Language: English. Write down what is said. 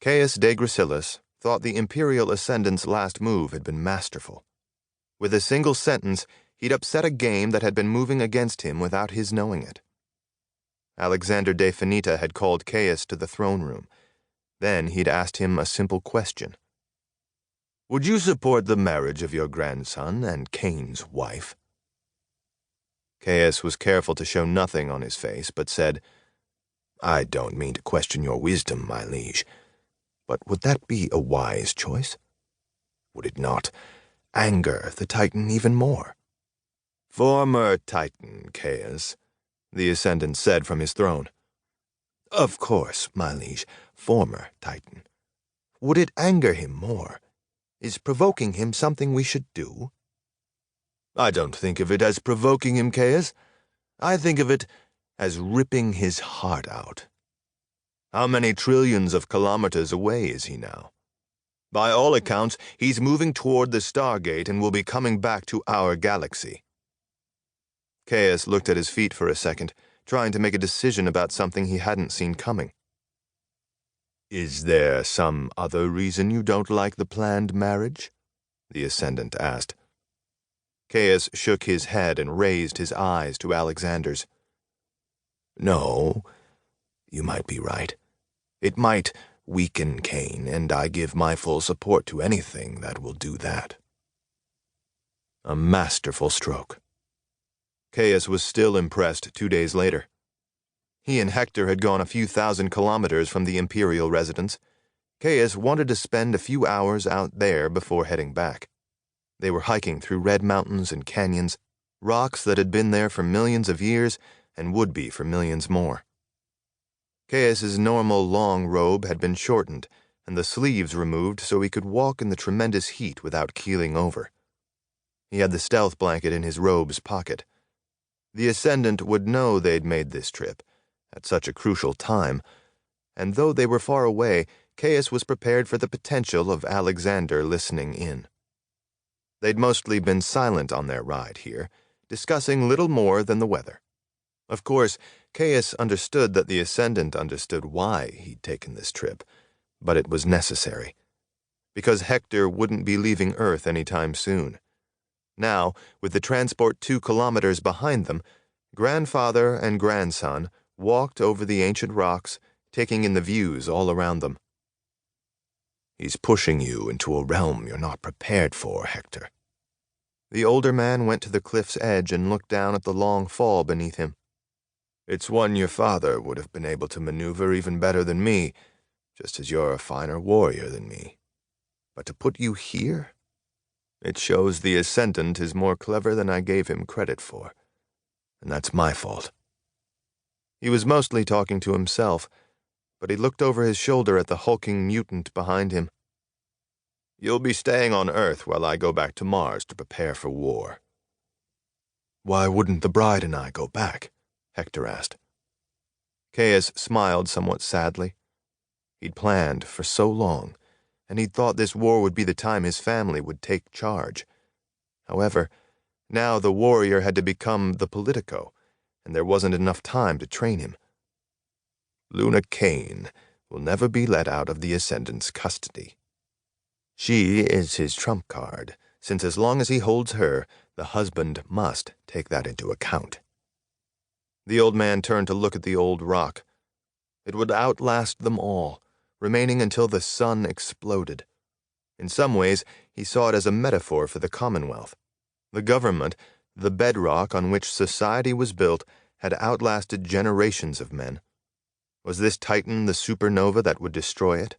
Caius de Gracilis thought the Imperial Ascendant's last move had been masterful. With a single sentence, he'd upset a game that had been moving against him without his knowing it. Alexander de Finita had called Caius to the throne room. Then he'd asked him a simple question. "Would you support the marriage of your grandson and Cain's wife?" Caius was careful to show nothing on his face, but said, "I don't mean to question your wisdom, my liege, but would that be a wise choice? Would it not anger the Titan even more?" "Former Titan, Caius," the Ascendant said from his throne. "Of course, my liege, former Titan. Would it anger him more? Is provoking him something we should do?" "I don't think of it as provoking him, Caius. I think of it as ripping his heart out. How many trillions of kilometers away is he now? By all accounts, he's moving toward the Stargate and will be coming back to our galaxy." Caius looked at his feet for a second, trying to make a decision about something he hadn't seen coming. "Is there some other reason you don't like the planned marriage?" the Ascendant asked. Caius shook his head and raised his eyes to Alexander's. "No, you might be right. It might weaken Cain, and I give my full support to anything that will do that." A masterful stroke. Caius was still impressed 2 days later. He and Hector had gone a few thousand kilometers from the Imperial residence. Caius wanted to spend a few hours out there before heading back. They were hiking through red mountains and canyons, rocks that had been there for millions of years and would be for millions more. Caius's normal long robe had been shortened and the sleeves removed so he could walk in the tremendous heat without keeling over. He had the stealth blanket in his robe's pocket. The Ascendant would know they'd made this trip at such a crucial time, and though they were far away, Caius was prepared for the potential of Alexander listening in. They'd mostly been silent on their ride here, discussing little more than the weather. Of course, Caius understood that the Ascendant understood why he'd taken this trip, but it was necessary, because Hector wouldn't be leaving Earth any time soon. Now, with the transport 2 kilometers behind them, grandfather and grandson walked over the ancient rocks, taking in the views all around them. "He's pushing you into a realm you're not prepared for, Hector." The older man went to the cliff's edge and looked down at the long fall beneath him. "It's one your father would have been able to maneuver even better than me, just as you're a finer warrior than me. But to put you here? It shows the Ascendant is more clever than I gave him credit for, and that's my fault." He was mostly talking to himself, but he looked over his shoulder at the hulking mutant behind him. "You'll be staying on Earth while I go back to Mars to prepare for war." "Why wouldn't the bride and I go back?" Hector asked. Caius smiled somewhat sadly. He'd planned for so long, and he'd thought this war would be the time his family would take charge. However, now the warrior had to become the politico, and there wasn't enough time to train him. "Luna Cain will never be let out of the Ascendant's custody. She is his trump card, since as long as he holds her, the husband must take that into account." The old man turned to look at the old rock. It would outlast them all, remaining until the sun exploded. In some ways, he saw it as a metaphor for the Commonwealth. The government, the bedrock on which society was built, had outlasted generations of men. Was this Titan the supernova that would destroy it?